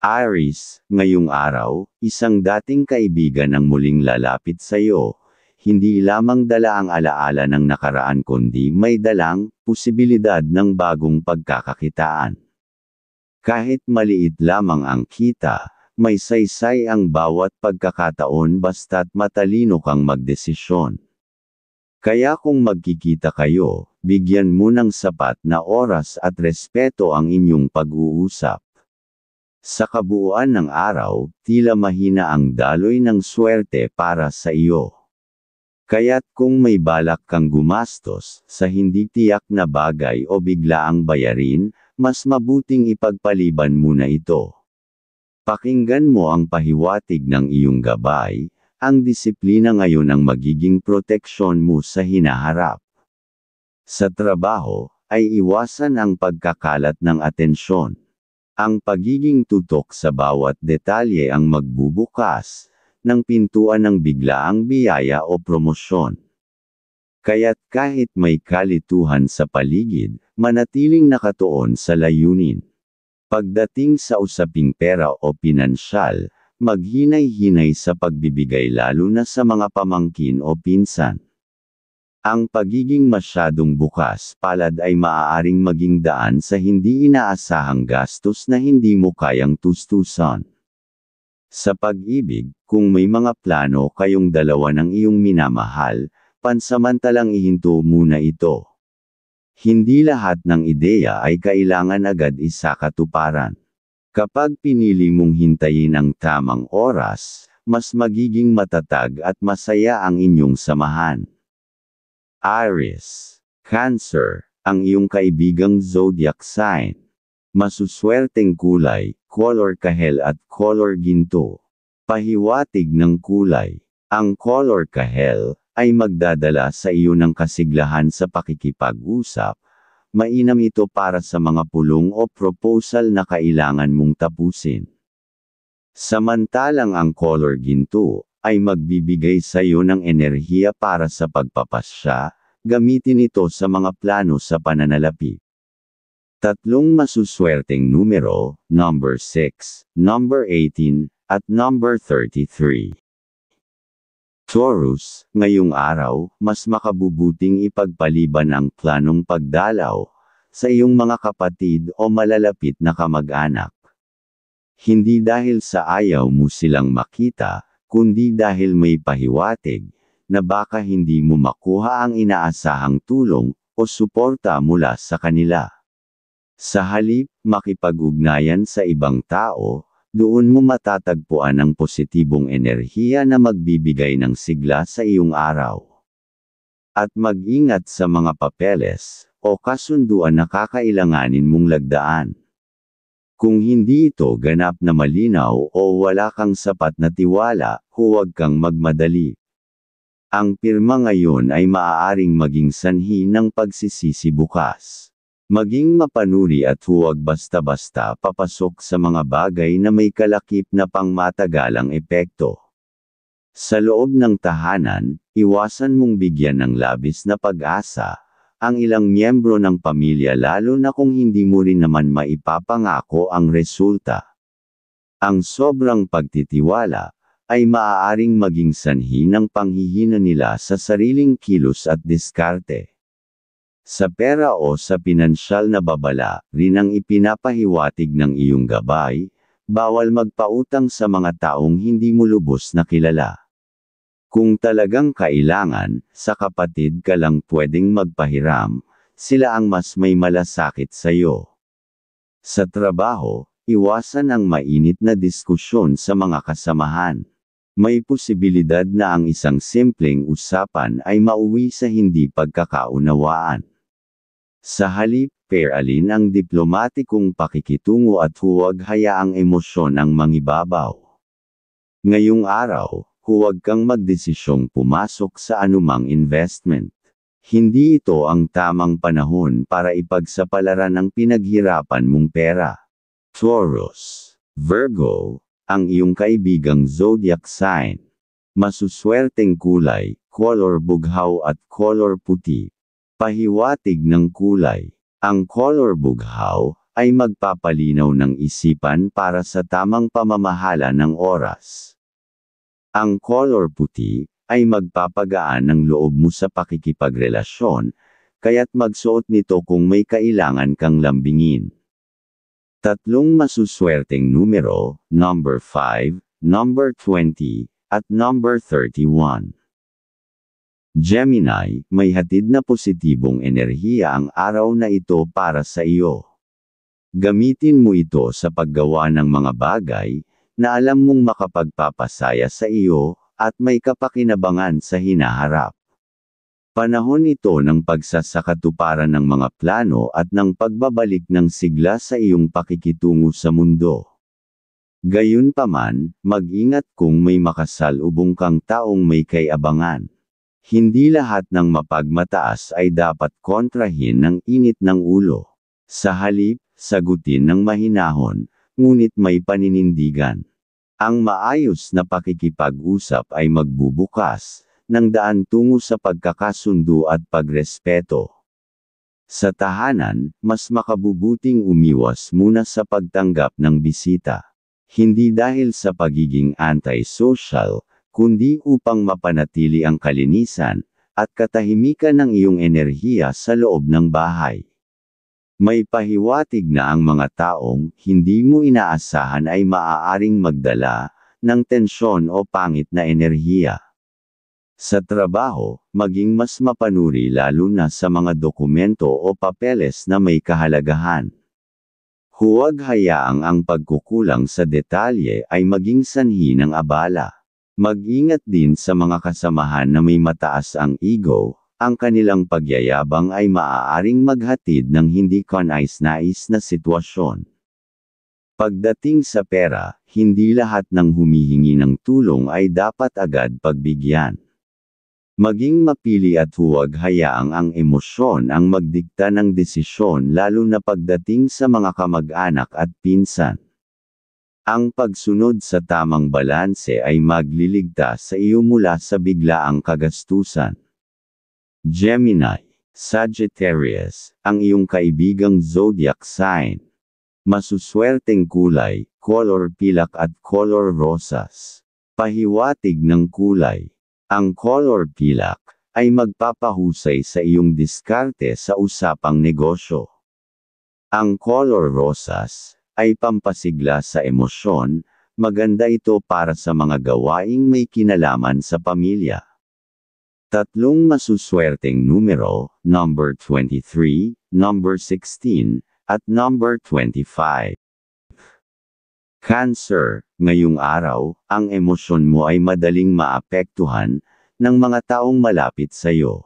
Aries, ngayong araw, isang dating kaibigan ang muling lalapit sa iyo. Hindi lamang dala ang alaala ng nakaraan kundi may dalang posibilidad ng bagong pagkakakitaan. Kahit maliit lamang ang kita, may saysay ang bawat pagkakataon basta't matalino kang magdesisyon. Kaya kung magkikita kayo, bigyan mo ng sapat na oras at respeto ang inyong pag-uusap. Sa kabuuan ng araw, tila mahina ang daloy ng swerte para sa iyo. Kaya't kung may balak kang gumastos sa hindi tiyak na bagay o biglaang bayarin, mas mabuting ipagpaliban muna ito. Pakinggan mo ang pahiwatig ng iyong gabay, ang disiplina ngayon ang magiging proteksyon mo sa hinaharap. Sa trabaho, ay iwasan ang pagkakalat ng atensyon. Ang pagiging tutok sa bawat detalye ang magbubukas ng pintuan ng biglaang biyaya o promosyon. Kaya't kahit may kalituhan sa paligid, manatiling nakatuon sa layunin. Pagdating sa usaping pera o pinansyal, maghinay-hinay sa pagbibigay lalo na sa mga pamangkin o pinsan. Ang pagiging masyadong bukas palad ay maaaring maging daan sa hindi inaasahang gastos na hindi mo kayang tustusan. Sa pag-ibig, kung may mga plano kayong dalawa ng iyong minamahal, pansamantalang ihinto muna ito. Hindi lahat ng ideya ay kailangan agad isakatuparan. Kapag pinili mong hintayin ang tamang oras, mas magiging matatag at masaya ang inyong samahan. Aries, Cancer, ang iyong kaibigang zodiac sign. Masuswerteng kulay, color kahel at color ginto. Pahiwatig ng kulay. Ang color kahel ay magdadala sa iyo ng kasiglahan sa pakikipag-usap. Mainam ito para sa mga pulong o proposal na kailangan mong tapusin. Samantalang ang color ginto ay magbibigay sa iyo ng enerhiya para sa pagpapasya, gamitin ito sa mga plano sa pananalapi. Tatlong masuswerteng numero, number 6, number 18, at number 33. Taurus, ngayong araw, mas makabubuting ipagpaliban ang planong pagdalaw sa iyong mga kapatid o malalapit na kamag-anak. Hindi dahil sa ayaw mo silang makita, kundi dahil may pahiwatig na baka hindi mo makuha ang inaasahang tulong o suporta mula sa kanila. Sa halip, makipag-ugnayan sa ibang tao, doon mo matatagpuan ang positibong enerhiya na magbibigay ng sigla sa iyong araw. At mag-ingat sa mga papeles o kasunduan na kakailanganin mong lagdaan. Kung hindi ito ganap na malinaw o wala kang sapat na tiwala, huwag kang magmadali. Ang pirma ngayon ay maaaring maging sanhi ng pagsisisi bukas. Maging mapanuri at huwag basta-basta papasok sa mga bagay na may kalakip na pangmatagalang epekto. Sa loob ng tahanan, iwasan mong bigyan ng labis na pag-asa ang ilang miyembro ng pamilya lalo na kung hindi mo rin naman maipapangako ang resulta. Ang sobrang pagtitiwala ay maaaring maging sanhi ng panghihina nila sa sariling kilos at diskarte. Sa pera o sa pinansyal na babala, rin ang ipinapahiwatig ng iyong gabay, bawal magpautang sa mga taong hindi mo lubos na kilala. Kung talagang kailangan, sa kapatid ka lang pwedeng magpahiram, sila ang mas may malasakit sa iyo. Sa trabaho, iwasan ang mainit na diskusyon sa mga kasamahan. May posibilidad na ang isang simpleng usapan ay mauwi sa hindi pagkakaunawaan. Sa halip, pairalin ang diplomatikong pakikitungo at huwag hayaang emosyon ang mangibabaw. Ngayong araw, huwag kang magdesisyong pumasok sa anumang investment. Hindi ito ang tamang panahon para ipagsapalaran ang pinaghirapan mong pera. Taurus, Virgo, ang iyong kaibigang zodiac sign. Masuswerteng kulay, color bughaw at color puti. Pahiwatig ng kulay. Ang color bughaw ay magpapalinaw ng isipan para sa tamang pamamahala ng oras. Ang color puti ay magpapagaan ng loob mo sa pakikipagrelasyon, kaya't magsuot nito kung may kailangan kang lambingin. Tatlong masuswerteng numero, number 5, number 20, at number 31. Gemini, may hatid na positibong enerhiya ang araw na ito para sa iyo. Gamitin mo ito sa paggawa ng mga bagay na alam mong makapagpapasaya sa iyo, at may kapakinabangan sa hinaharap. Panahon ito ng pagsasakatuparan ng mga plano at ng pagbabalik ng sigla sa iyong pakikitungo sa mundo. Gayunpaman, mag-ingat kung may makasalubong kang taong may kaiabangan. Hindi lahat ng mapagmataas ay dapat kontrahin ng init ng ulo. Sa halip, sagutin ng mahinahon, ngunit may paninindigan. Ang maayos na pakikipag-usap ay magbubukas ng daan tungo sa pagkakasundo at pagrespeto. Sa tahanan, mas makabubuting umiwas muna sa pagtanggap ng bisita. Hindi dahil sa pagiging anti-social, kundi upang mapanatili ang kalinisan at katahimikan ng iyong enerhiya sa loob ng bahay. May pahiwatig na ang mga taong hindi mo inaasahan ay maaaring magdala ng tensyon o pangit na enerhiya. Sa trabaho, maging mas mapanuri lalo na sa mga dokumento o papeles na may kahalagahan. Huwag hayaang ang pagkukulang sa detalye ay maging sanhi ng abala. Mag-ingat din sa mga kasamahan na may mataas ang ego. Ang kanilang pagyayabang ay maaaring maghatid ng hindi kanais-nais na sitwasyon. Pagdating sa pera, hindi lahat ng humihingi ng tulong ay dapat agad pagbigyan. Maging mapili at huwag hayaang ang emosyon ang magdikta ng desisyon lalo na pagdating sa mga kamag-anak at pinsan. Ang pagsunod sa tamang balanse ay magliligtas sa iyo mula sa biglaang kagastusan. Gemini, Sagittarius, ang iyong kaibigang zodiac sign. Masuswerteng kulay, color pilak at color rosas. Pahiwatig ng kulay. Ang color pilak ay magpapahusay sa iyong diskarte sa usapang negosyo. Ang color rosas ay pampasigla sa emosyon, maganda ito para sa mga gawaing may kinalaman sa pamilya. Tatlong masuswerteng numero, number 23, number 16, at number 25. Cancer, ngayong araw, ang emosyon mo ay madaling maapektuhan ng mga taong malapit sa iyo.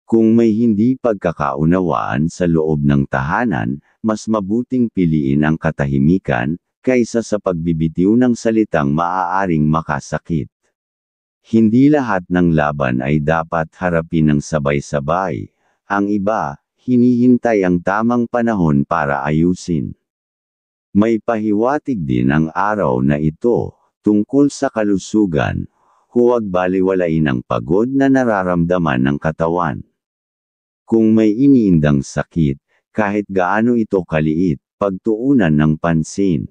Kung may hindi pagkakaunawaan sa loob ng tahanan, mas mabuting piliin ang katahimikan, kaysa sa pagbibitiw ng salitang maaaring makasakit. Hindi lahat ng laban ay dapat harapin ng sabay-sabay. Ang iba, hinihintay ang tamang panahon para ayusin. May pahiwatig din ang araw na ito, tungkol sa kalusugan. Huwag baliwalain ang pagod na nararamdaman ng katawan. Kung may iniindang sakit, kahit gaano ito kaliit, pagtuunan ng pansin.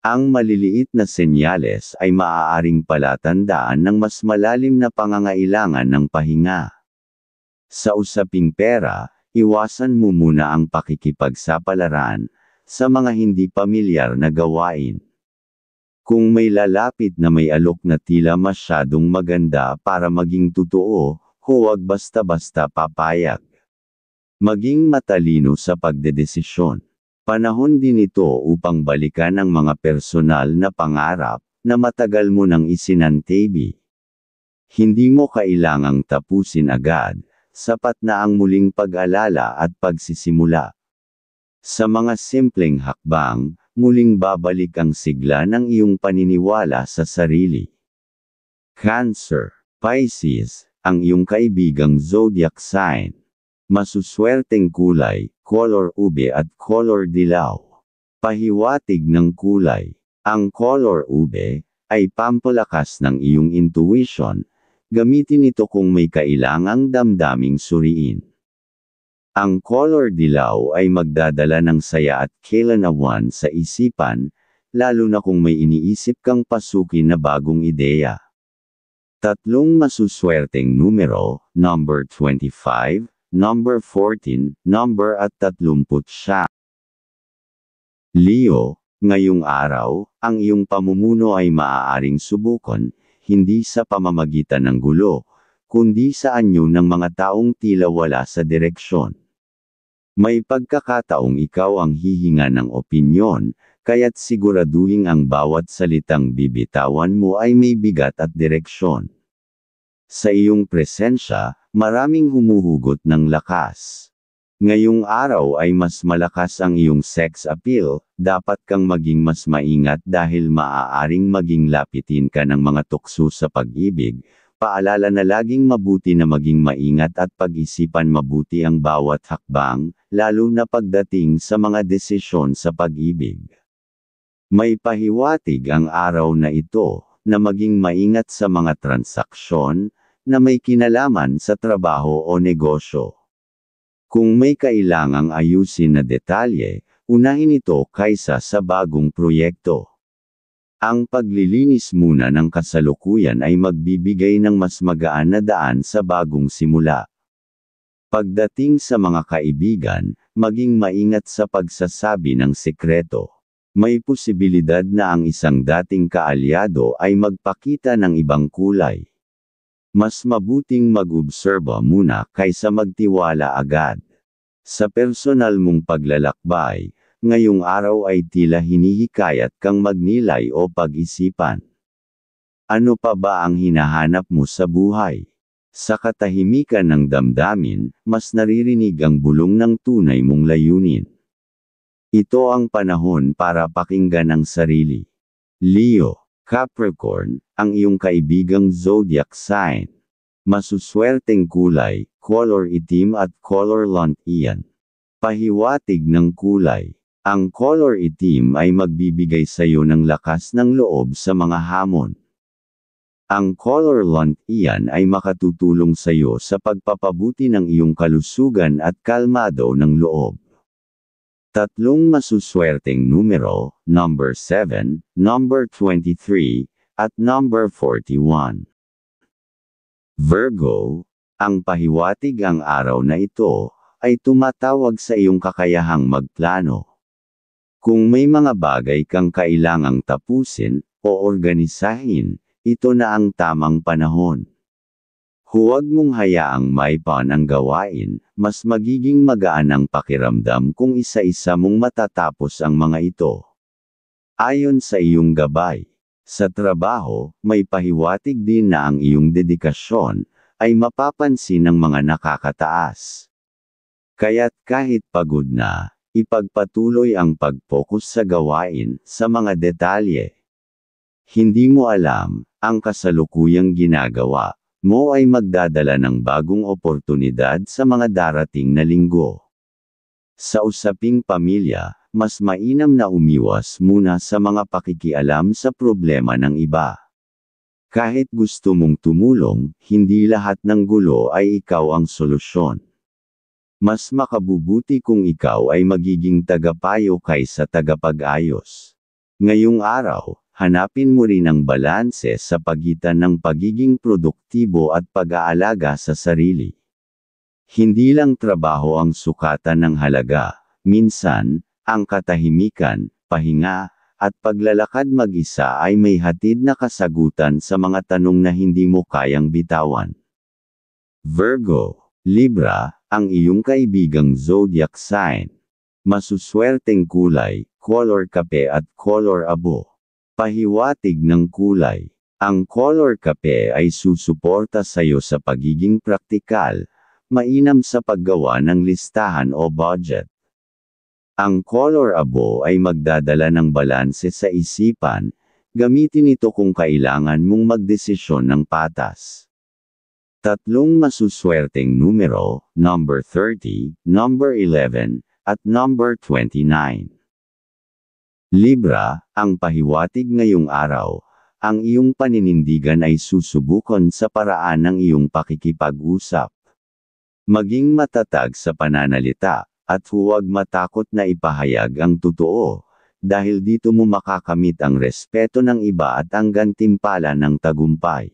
Ang maliliit na senyales ay maaaring palatandaan ng mas malalim na pangangailangan ng pahinga. Sa usaping pera, iwasan mo muna ang pakikipagsapalaran sa mga hindi pamilyar na gawain. Kung may lalapit na may alok na tila masyadong maganda para maging totoo, huwag basta-basta papayag. Maging matalino sa pagdedesisyon. Panahon din ito upang balikan ang mga personal na pangarap na matagal mo nang isinantabi. Hindi mo kailangang tapusin agad, sapat na ang muling pag-alala at pagsisimula. Sa mga simpleng hakbang, muling babalik ang sigla ng iyong paniniwala sa sarili. Cancer, Pisces, ang iyong kaibigang zodiac sign. Masuswerteng kulay, color ube at color dilaw. Pahiwatig ng kulay. Ang color ube ay pampalakas ng iyong intuition. Gamitin ito kung may kailangang damdaming suriin. Ang color dilaw ay magdadala ng saya at kailanawan sa isipan, lalo na kung may iniisip kang pasukin na bagong ideya. Tatlong masuswerteng numero, number 25, number 14, number at 30. Leo, ngayong araw, ang iyong pamumuno ay maaaring subukan, hindi sa pamamagitan ng gulo, kundi sa anyo ng mga taong tila wala sa direksyon. May pagkakataong ikaw ang hihinga ng opinyon, kaya't siguraduhin ang bawat salitang bibitawan mo ay may bigat at direksyon. Sa iyong presensya, maraming humuhugot ng lakas. Ngayong araw ay mas malakas ang iyong sex appeal, dapat kang maging mas maingat dahil maaaring maging lapitin ka ng mga tukso sa pag-ibig. Paalala na laging mabuti na maging maingat at pag-isipan mabuti ang bawat hakbang, lalo na pagdating sa mga desisyon sa pag-ibig. May pahiwatig ang araw na ito, na maging maingat sa mga transaksyon, na may kinalaman sa trabaho o negosyo. Kung may kailangang ayusin na detalye, unahin ito kaysa sa bagong proyekto. Ang paglilinis muna ng kasalukuyan ay magbibigay ng mas magaan na daan sa bagong simula. Pagdating sa mga kaibigan, maging maingat sa pagsasabi ng sekreto. May posibilidad na ang isang dating kaalyado ay magpakita ng ibang kulay. Mas mabuting mag-obserba muna kaysa magtiwala agad. Sa personal mong paglalakbay, ngayong araw ay tila hinihikayat kang magnilay o pag-isipan. Ano pa ba ang hinahanap mo sa buhay? Sa katahimikan ng damdamin, mas naririnig ang bulong ng tunay mong layunin. Ito ang panahon para pakinggan ang sarili. Leo, Capricorn, ang iyong kaibigang zodiac sign. Masuswerteng kulay, color itim at color lont iyan. Pahiwatig ng kulay. Ang color itim ay magbibigay sa iyo ng lakas ng loob sa mga hamon. Ang color lont iyan ay makatutulong sa iyo sa pagpapabuti ng iyong kalusugan at kalmado ng loob. Tatlong masuswerteng numero, number 7, number 23, at number 41. Virgo, ang pahiwatig ang araw na ito, ay tumatawag sa iyong kakayahang magplano. Kung may mga bagay kang kailangang tapusin, o organisahin, ito na ang tamang panahon. Huwag mong hayaang maipan ang gawain, mas magiging magaan ang pakiramdam kung isa-isa mong matatapos ang mga ito. Ayon sa iyong gabay, sa trabaho, may pahiwatig din na ang iyong dedikasyon, ay mapapansin ng mga nakakataas. Kaya't kahit pagod na, ipagpatuloy ang pag-focus sa gawain, sa mga detalye. Hindi mo alam, ang kasalukuyang ginagawa mo ay magdadala ng bagong oportunidad sa mga darating na linggo. Sa usaping pamilya, mas mainam na umiwas muna sa mga pakikialam sa problema ng iba. Kahit gusto mong tumulong, hindi lahat ng gulo ay ikaw ang solusyon. Mas makabubuti kung ikaw ay magiging tagapayo kaysa tagapag-ayos. Ngayong araw, hanapin mo rin ang balanse sa pagitan ng pagiging produktibo at pag-aalaga sa sarili. Hindi lang trabaho ang sukatan ng halaga, minsan, ang katahimikan, pahinga, at paglalakad mag-isa ay may hatid na kasagutan sa mga tanong na hindi mo kayang bitawan. Virgo, Libra, ang iyong kaibigang zodiac sign. Masuswerteng kulay, color kape at color abo. Pahiwatig ng kulay. Ang color kape ay susuporta sa iyo sa pagiging praktikal, mainam sa paggawa ng listahan o budget. Ang color abo ay magdadala ng balanse sa isipan, gamitin ito kung kailangan mong magdesisyon ng patas. Tatlong masuswerteng numero, number 30, number 11, at number 29. Libra, ang pahiwatig ngayong araw, ang iyong paninindigan ay susubukan sa paraan ng iyong pakikipag-usap. Maging matatag sa pananalita, at huwag matakot na ipahayag ang totoo, dahil dito mo makakamit ang respeto ng iba at ang gantimpala ng tagumpay.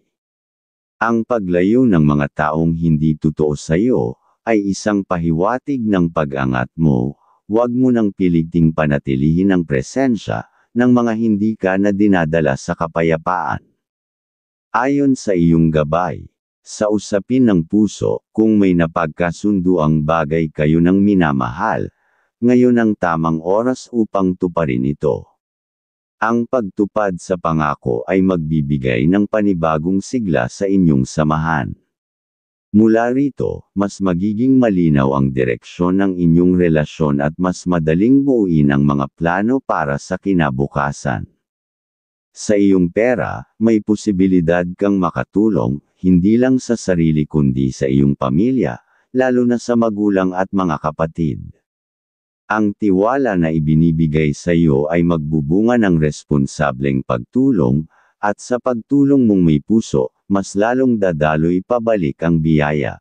Ang paglayo ng mga taong hindi totoo sa iyo, ay isang pahiwatig ng pag-angat mo. Huwag mo nang piliting panatilihin ang presensya ng mga hindi ka na dinadala sa kapayapaan. Ayon sa iyong gabay, sa usapin ng puso, kung may napagkasundo ang bagay kayo ng minamahal, ngayon ang tamang oras upang tuparin ito. Ang pagtupad sa pangako ay magbibigay ng panibagong sigla sa inyong samahan. Mula rito, mas magiging malinaw ang direksyon ng inyong relasyon at mas madaling buuin ang mga plano para sa kinabukasan. Sa iyong pera, may posibilidad kang makatulong, hindi lang sa sarili kundi sa iyong pamilya, lalo na sa magulang at mga kapatid. Ang tiwala na ibinibigay sa iyo ay magbubunga ng responsableng pagtulong, at sa pagtulong mong may puso, mas lalong dadaloy pabalik ang biyaya.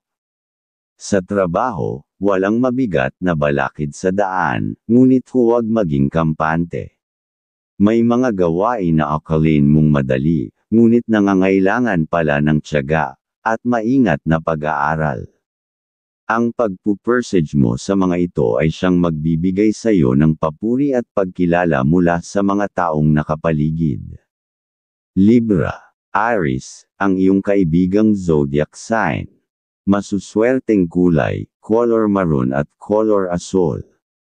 Sa trabaho, walang mabigat na balakid sa daan, ngunit huwag maging kampante. May mga gawain na akalin mong madali, ngunit nangangailangan pala ng tiyaga, at maingat na pag-aaral. Ang pagpupursige mo sa mga ito ay siyang magbibigay sa iyo ng papuri at pagkilala mula sa mga taong nakapaligid. Libra, Aries, ang iyong kaibigang zodiac sign. Masuswerteng kulay, color maroon at color asul.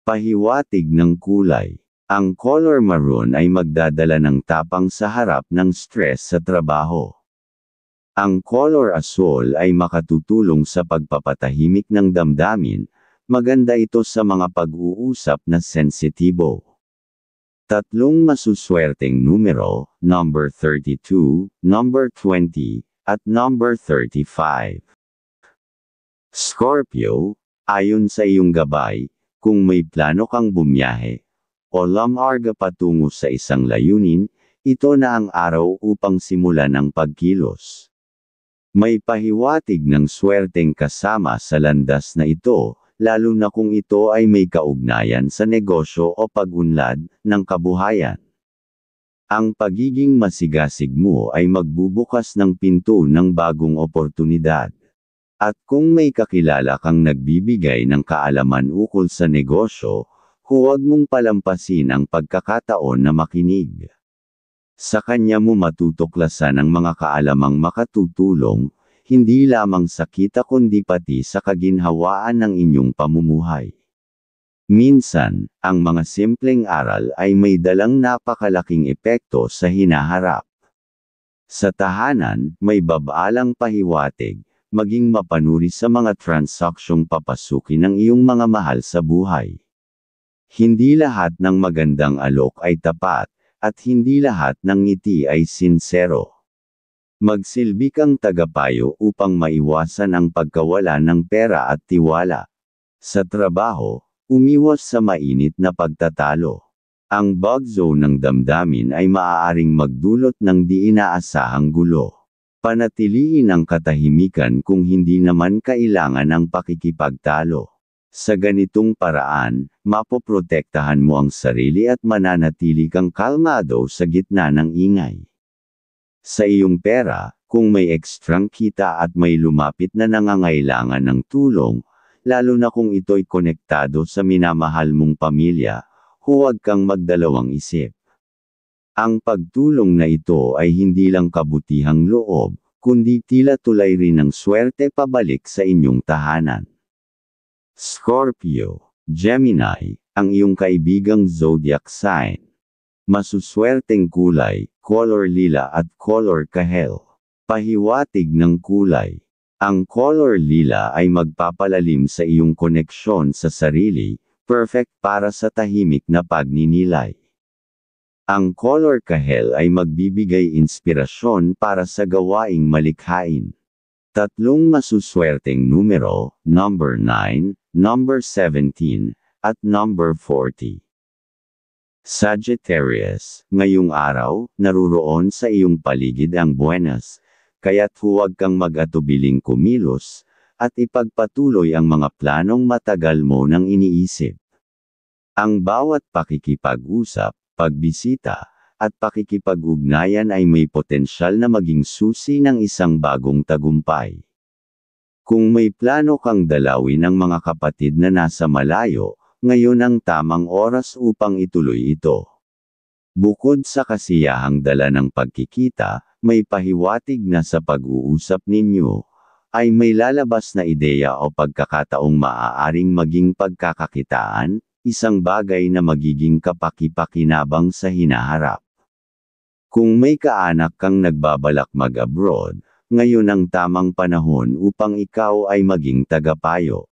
Pahiwatig ng kulay. Ang color maroon ay magdadala ng tapang sa harap ng stress sa trabaho. Ang color asul ay makatutulong sa pagpapatahimik ng damdamin, maganda ito sa mga pag-uusap na sensitibo. Tatlong masuswerteng numero, number 32, number 20, at number 35. Scorpio, ayon sa iyong gabay, kung may plano kang bumiyahe, o lamarga patungo sa isang layunin, ito na ang araw upang simulan ang pagkilos. May pahiwatig ng swerteng kasama sa landas na ito, lalo na kung ito ay may kaugnayan sa negosyo o pag-unlad ng kabuhayan. Ang pagiging masigasig mo ay magbubukas ng pinto ng bagong oportunidad. At kung may kakilala kang nagbibigay ng kaalaman ukol sa negosyo, huwag mong palampasin ang pagkakataon na makinig. Sa kanya mo matutuklasan ang mga kaalamang makatutulong, hindi lamang sa kita kundi pati sa kaginhawaan ng inyong pamumuhay. Minsan, ang mga simpleng aral ay may dalang napakalaking epekto sa hinaharap. Sa tahanan, may babaalang pahiwatig, maging mapanuri sa mga transaksyong papasukin ng iyong mga mahal sa buhay. Hindi lahat ng magandang alok ay tapat, at hindi lahat ng ngiti ay sinsero. Magsilbi kang tagapayo upang maiwasan ang pagkawala ng pera at tiwala. Sa trabaho, umiwas sa mainit na pagtatalo. Ang bagzo ng damdamin ay maaaring magdulot ng di inaasahang gulo. Panatiliin ang katahimikan kung hindi naman kailangan ang pakikipagtalo. Sa ganitong paraan, mapoprotektahan mo ang sarili at mananatili kang kalmado sa gitna ng ingay. Sa iyong pera, kung may ekstrang kita at may lumapit na nangangailangan ng tulong, lalo na kung ito'y konektado sa minamahal mong pamilya, huwag kang magdalawang isip. Ang pagtulong na ito ay hindi lang kabutihang loob, kundi tila tulay rin ng swerte pabalik sa inyong tahanan. Scorpio, Gemini, ang iyong kaibigang zodiac sign. Masuswerteng kulay, color lila at color kahel. Pahiwatig ng kulay. Ang color lila ay magpapalalim sa iyong koneksyon sa sarili, perfect para sa tahimik na pagninilay. Ang color kahel ay magbibigay inspirasyon para sa gawaing malikhain. Tatlong masuswerteng numero, number 9, number 17, at number 40. Sagittarius, ngayong araw, naruroon sa iyong paligid ang buwenas, kaya't huwag kang mag-atubiling kumilos, at ipagpatuloy ang mga planong matagal mo nang iniisip. Ang bawat pakikipag-usap, pagbisita, at pakikipag-ugnayan ay may potensyal na maging susi ng isang bagong tagumpay. Kung may plano kang dalawin ang mga kapatid na nasa malayo, ngayon ang tamang oras upang ituloy ito. Bukod sa kasiyahang dala ng pagkikita, may pahiwatig na sa pag-uusap ninyo, ay may lalabas na ideya o pagkakataong maaaring maging pagkakakitaan, isang bagay na magiging kapaki-pakinabang sa hinaharap. Kung may kaanak kang nagbabalak mag-abroad, ngayon ang tamang panahon upang ikaw ay maging tagapayo.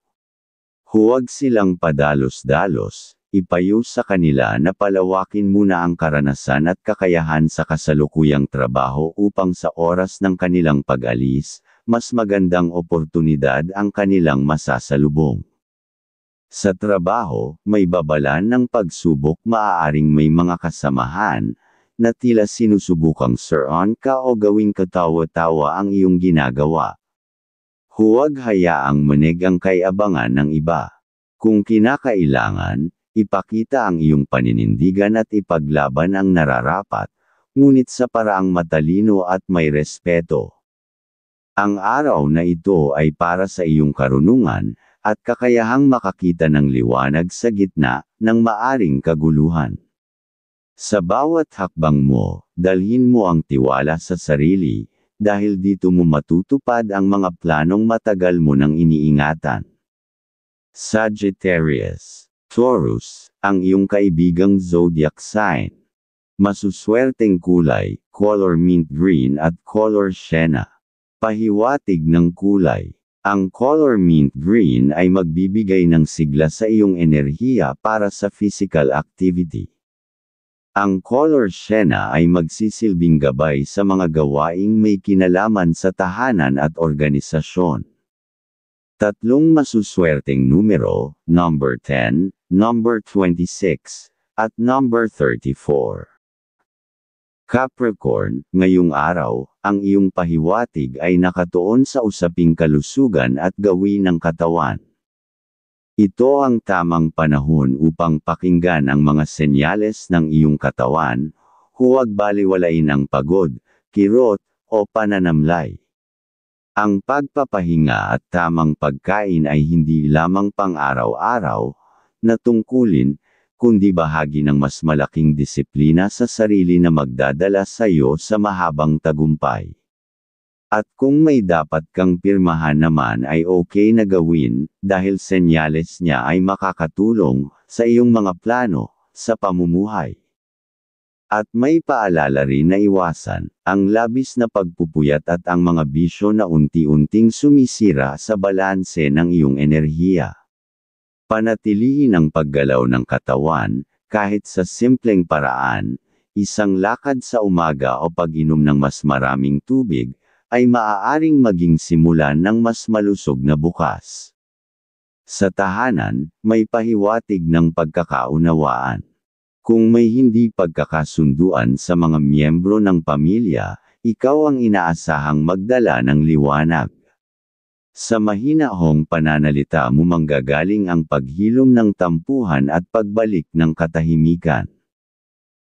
Huwag silang padalos-dalos, ipayo sa kanila na palawakin muna ang karanasan at kakayahan sa kasalukuyang trabaho upang sa oras ng kanilang pag-alis, mas magandang oportunidad ang kanilang masasalubong. Sa trabaho, may babalan ng pagsubok, maaaring may mga kasamahan, na tila sinusubukang suruan ka o gawing katawa-tawa ang iyong ginagawa. Huwag hayaang manig ang kaabangan ng iba. Kung kinakailangan, ipakita ang iyong paninindigan at ipaglaban ang nararapat, ngunit sa paraang matalino at may respeto. Ang araw na ito ay para sa iyong karunungan, at kakayahang makakita ng liwanag sa gitna ng maaring kaguluhan. Sa bawat hakbang mo, dalhin mo ang tiwala sa sarili, dahil dito mo matutupad ang mga planong matagal mo nang iniingatan. Sagittarius, Taurus, ang iyong kaibigang zodiac sign. Masuswerteng kulay, color mint green at color sienna. Pahiwatig ng kulay. Ang color mint green ay magbibigay ng sigla sa iyong enerhiya para sa physical activity. Ang color sienna ay magsisilbing gabay sa mga gawaing may kinalaman sa tahanan at organisasyon. Tatlong masuswerteng numero, number 10, number 26, at number 34. Capricorn, ngayong araw, ang iyong pahiwatig ay nakatuon sa usaping kalusugan at gawin ng katawan. Ito ang tamang panahon upang pakinggan ang mga senyales ng iyong katawan, huwag baliwalain ang pagod, kirot, o pananamlay. Ang pagpapahinga at tamang pagkain ay hindi lamang pang-araw-araw na tungkulin, kundi bahagi ng mas malaking disiplina sa sarili na magdadala sa iyo sa mahabang tagumpay. At kung may dapat kang pirmahan naman ay okay na gawin, dahil senyales niya ay makakatulong sa iyong mga plano sa pamumuhay. At may paalala rin na iwasan ang labis na pagpupuyat at ang mga bisyo na unti-unting sumisira sa balanse ng iyong enerhiya. Panatilihin ang paggalaw ng katawan, kahit sa simpleng paraan, isang lakad sa umaga o pag-inom ng mas maraming tubig, ay maaaring maging simulan ng mas malusog na bukas. Sa tahanan, may pahiwatig ng pagkakaunawaan. Kung may hindi pagkakasunduan sa mga miyembro ng pamilya, ikaw ang inaasahang magdala ng liwanag. Sa mahinahong pananalita mo manggagaling ang paghilom ng tampuhan at pagbalik ng katahimikan.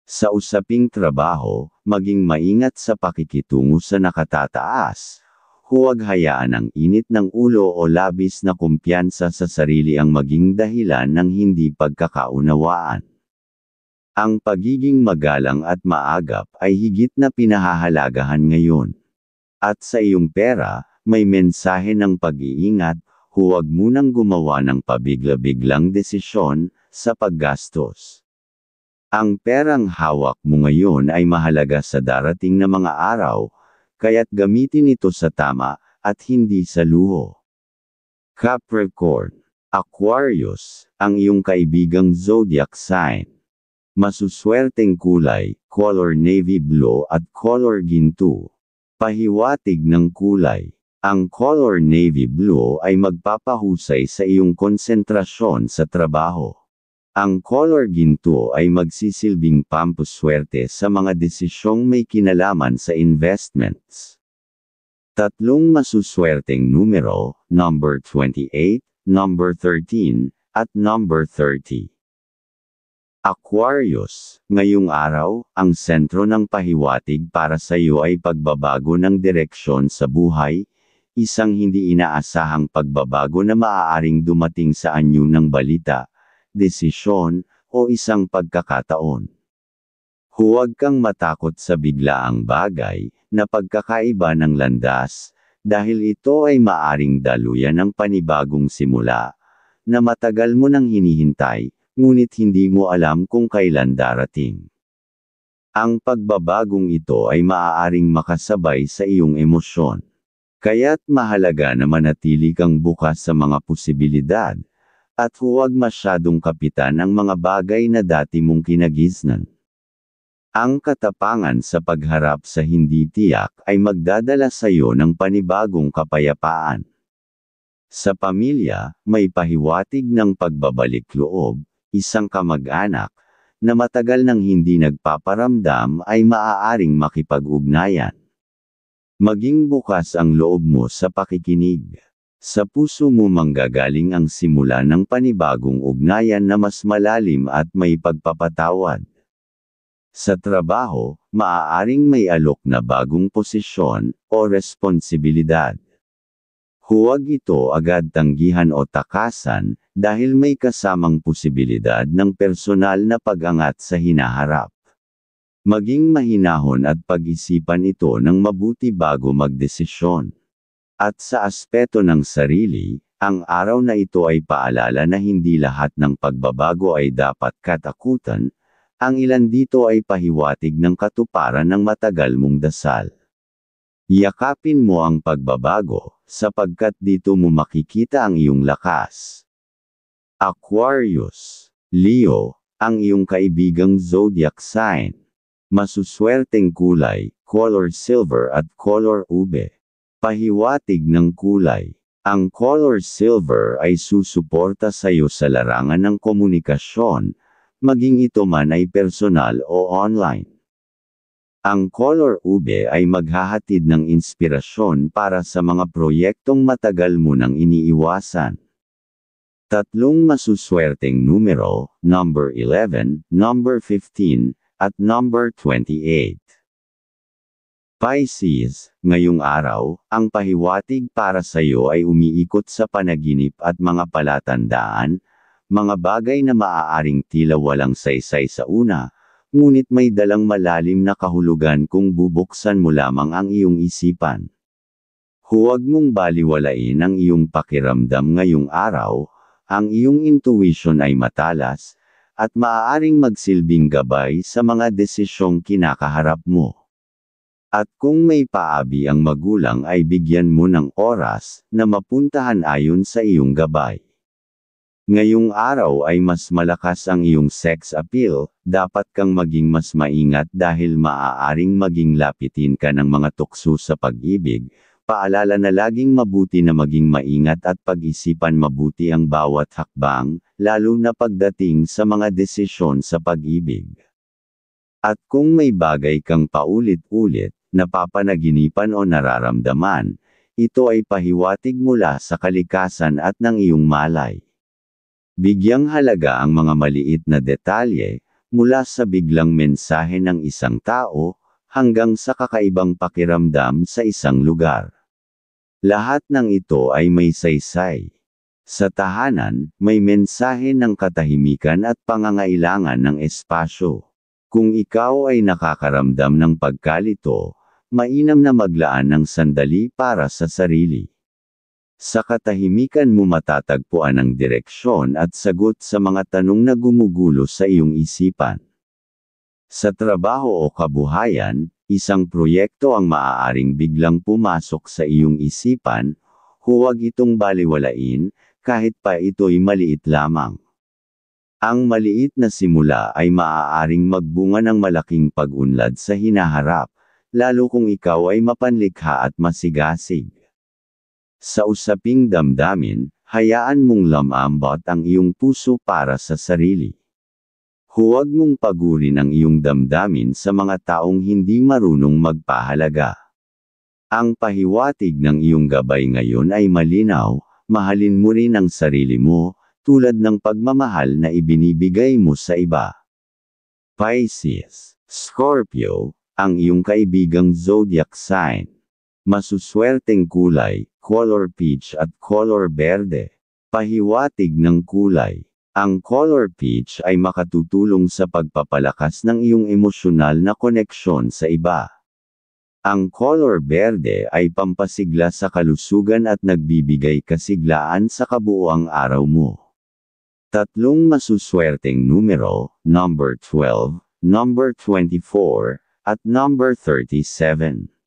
Sa usaping trabaho, maging maingat sa pakikitungo sa nakatataas. Huwag hayaan ang init ng ulo o labis na kumpiyansa sa sarili ang maging dahilan ng hindi pagkakaunawaan. Ang pagiging magalang at maagap ay higit na pinahahalagahan ngayon. At sa iyong pera, may mensahe ng pag-iingat, huwag munang gumawa ng pabigla-biglang desisyon sa paggastos. Ang perang hawak mo ngayon ay mahalaga sa darating na mga araw, kaya't gamitin ito sa tama, at hindi sa luho. Capricorn, Aquarius, ang iyong kaibigang zodiac sign. Masuswerteng kulay, color navy blue at color ginto. Pahiwatig ng kulay. Ang color navy blue ay magpapahusay sa iyong konsentrasyon sa trabaho. Ang color ginto ay magsisilbing pampuswerte sa mga desisyong may kinalaman sa investments. Tatlong masuswerteng numero, number 28, number 13, at number 30. Aquarius, ngayong araw, ang sentro ng pahiwatig para sa iyo ay pagbabago ng direksyon sa buhay, isang hindi inaasahang pagbabago na maaaring dumating sa anyo ng balita, desisyon, o isang pagkakataon. Huwag kang matakot sa biglaang bagay, na pagkakaiba ng landas, dahil ito ay maaring daluyan ng panibagong simula, na matagal mo nang hinihintay, ngunit hindi mo alam kung kailan darating. Ang pagbabagong ito ay maaaring makasabay sa iyong emosyon. Kaya't mahalaga na manatili kang bukas sa mga posibilidad, at huwag masyadong kapitan ang mga bagay na dati mong kinagisnan. Ang katapangan sa pagharap sa hindi tiyak ay magdadala sa iyo ng panibagong kapayapaan. Sa pamilya, may pahiwatig ng pagbabalik loob, isang kamag-anak, na matagal nang hindi nagpaparamdam ay maaaring makipag-ugnayan. Maging bukas ang loob mo sa pakikinig. Sa puso mo manggagaling ang simula ng panibagong ugnayan na mas malalim at may pagpapatawad. Sa trabaho, maaaring may alok na bagong posisyon o responsibilidad. Huwag ito agad tanggihan o takasan, dahil may kasamang posibilidad ng personal na pag-angat sa hinaharap. Maging mahinahon at pag-isipan ito ng mabuti bago magdesisyon. At sa aspeto ng sarili, ang araw na ito ay paalala na hindi lahat ng pagbabago ay dapat katakutan. Ang ilan dito ay pahiwatig ng katuparan ng matagal mong dasal. Yakapin mo ang pagbabago, sapagkat dito mo makikita ang iyong lakas. Aquarius, Leo, ang iyong kaibigang zodiac sign. Masuswerteng kulay, color silver at color ube. Pahiwatig ng kulay. Ang color silver ay susuporta sa iyo sa larangan ng komunikasyon, maging ito man ay personal o online. Ang color ube ay maghahatid ng inspirasyon para sa mga proyektong matagal mo nang iniiwasan. Tatlong masuswerteng numero, number 11, number 15, at number 28. Pisces, ngayong araw, ang pahiwatig para sa iyo ay umiikot sa panaginip at mga palatandaan, mga bagay na maaaring tila walang saysay sa una, ngunit may dalang malalim na kahulugan kung bubuksan mo lamang ang iyong isipan. Huwag mong baliwalain ang iyong pakiramdam ngayong araw, ang iyong intuition ay matalas, at maaaring magsilbing gabay sa mga desisyong kinakaharap mo. At kung may paabi ang magulang ay bigyan mo ng oras na mapuntahan ayon sa iyong gabay. Ngayong araw ay mas malakas ang iyong sex appeal, dapat kang maging mas maingat dahil maaaring maging lapitin ka ng mga tukso sa pag-ibig. Paalala na laging mabuti na maging maingat at pag-isipan mabuti ang bawat hakbang, lalo na pagdating sa mga desisyon sa pag-ibig. At kung may bagay kang paulit-ulit, napapanaginipan o nararamdaman, ito ay pahiwatig mula sa kalikasan at ng iyong malay. Bigyang halaga ang mga maliit na detalye, mula sa biglang mensahe ng isang tao, hanggang sa kakaibang pakiramdam sa isang lugar. Lahat ng ito ay may saysay. Sa tahanan, may mensahe ng katahimikan at pangangailangan ng espasyo. Kung ikaw ay nakakaramdam ng pagkalito, mainam na maglaan ng sandali para sa sarili. Sa katahimikan mo matatagpuan ang direksyon at sagot sa mga tanong na gumugulo sa iyong isipan. Sa trabaho o kabuhayan, isang proyekto ang maaaring biglang pumasok sa iyong isipan, huwag itong baliwalain, kahit pa ito'y maliit lamang. Ang maliit na simula ay maaaring magbunga ng malaking pag-unlad sa hinaharap, lalo kung ikaw ay mapanlikha at masigasig. Sa usaping damdamin, hayaan mong lumambot ang iyong puso para sa sarili. Huwag mong pagurin ang iyong damdamin sa mga taong hindi marunong magpahalaga. Ang pahiwatig ng iyong gabay ngayon ay malinaw, mahalin mo rin ang sarili mo, tulad ng pagmamahal na ibinibigay mo sa iba. Pisces, Scorpio, ang iyong kaibigang zodiac sign. Masuswerteng kulay, color peach at color berde. Pahiwatig ng kulay. Ang color peach ay makatutulong sa pagpapalakas ng iyong emosyonal na koneksyon sa iba. Ang color berde ay pampasigla sa kalusugan at nagbibigay kasiglaan sa kabuuang araw mo. Tatlong masuswerteng numero, number 12, number 24, at number 37.